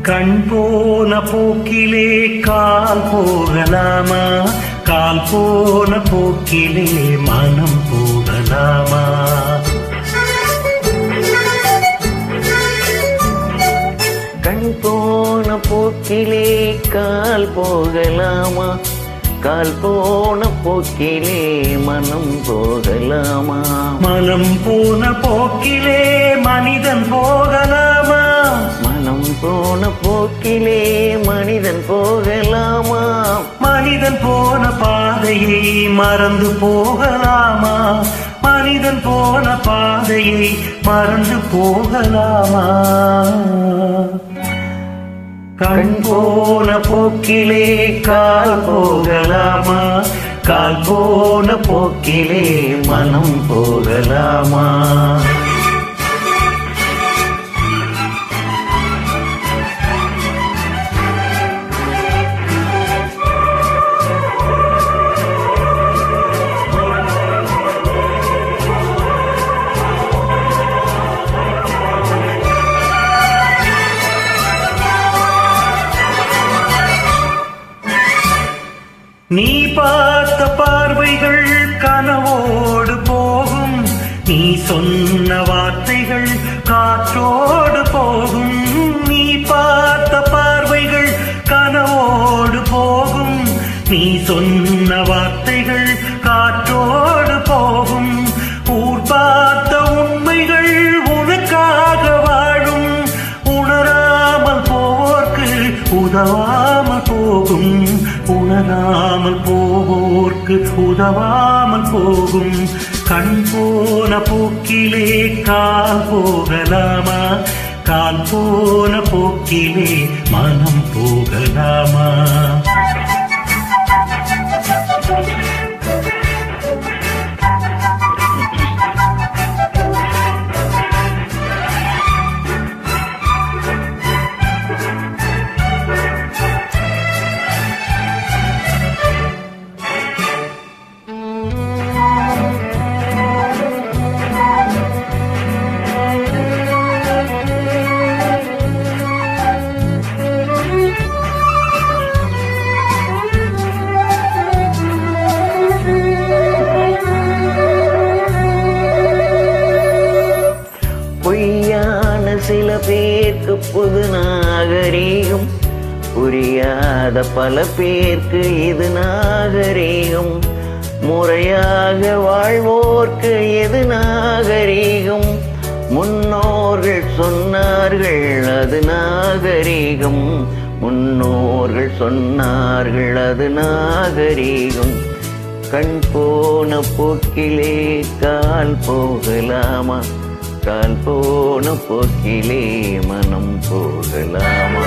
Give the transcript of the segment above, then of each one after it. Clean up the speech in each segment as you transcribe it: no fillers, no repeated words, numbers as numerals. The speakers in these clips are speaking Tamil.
கண் போன போக்கிலே கால் போகலாமா, கால் போன போக்கிலே மனம் போகலாமா? கண் போன போக்கிலே கால் போகலாமா, கால் போன போக்கிலே மனம் போகலாமா? மனம் போன போக்கிலே மனிதன் போகலாமா, மனம் போன போக்கிலே மனிதன் போகலாமா? மனிதன் போன பாதையை மறந்து போகலாமா, மனிதன் போன பாதையை மறந்து போகலாமா? கண் போன போக்கிலே கால் போகலாமா, கால் போன போக்கிலே மனம் போகலாமா? நீ பார்த்த பார்வைகள் கனவோடு போகும், நீ சொன்ன வார்த்தைகள் காற்றோடு போகும். நீ பார்த்த பார்வைகள் கனவோடு போகும், நீ சொன்ன வார்த்தைகள் காற்றோடு போகும். ஊர் பார்த்த உண்மைகள் உனக்காக வாழும், உணராமல் போவோர்க்கு உதவாமல் போகும், உணராமல் போவோர்க்கு உதவாமல் போகும். கண் போன போக்கிலே கால் போகலாமா, கால் போன போக்கிலே மனம் போகலாமா? பொய்யான சில பேருக்கு புது நாகரீகம், புரியாத பல பேருக்கு இது நாகரீகம். முறையாக வாழ்வோர்க்கு எது நாகரீகம்? முன்னோர்கள் சொன்னார்கள் அது நாகரீகம், முன்னோர்கள் சொன்னார்கள் அது நாகரீகம். கண் போன போக்கிலே கால் போகலாமா, கால் போன போக்கிலே மனம் போகலாமா?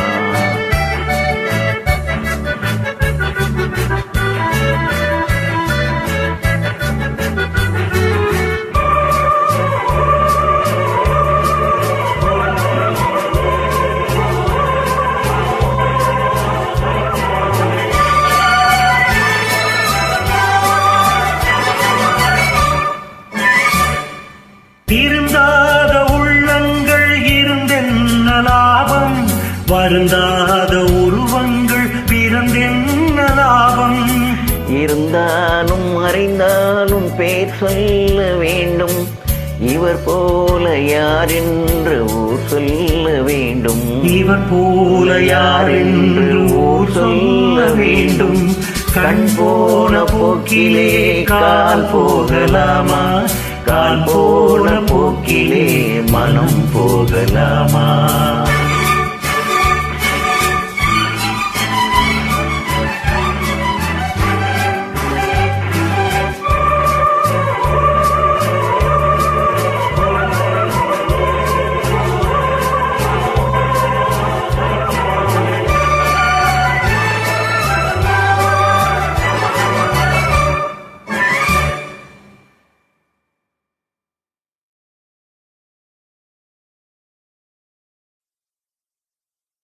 இருந்தாத உள்ளங்கள் இருந்தென்ன லாபம், வருந்தாத உருவங்கள் பிறந்தென்ன லாபம்? இருந்தாலும் மறைந்தாலும் பேர் சொல்ல வேண்டும், இவர் போல யார் என்று ஊர் சொல்ல வேண்டும், இவர் போல யார் என்று ஊர் சொல்ல வேண்டும். கண் போன போக்கிலே கால் போகலாமா, கால் போன போக்கிலே மனம் போகலாமா?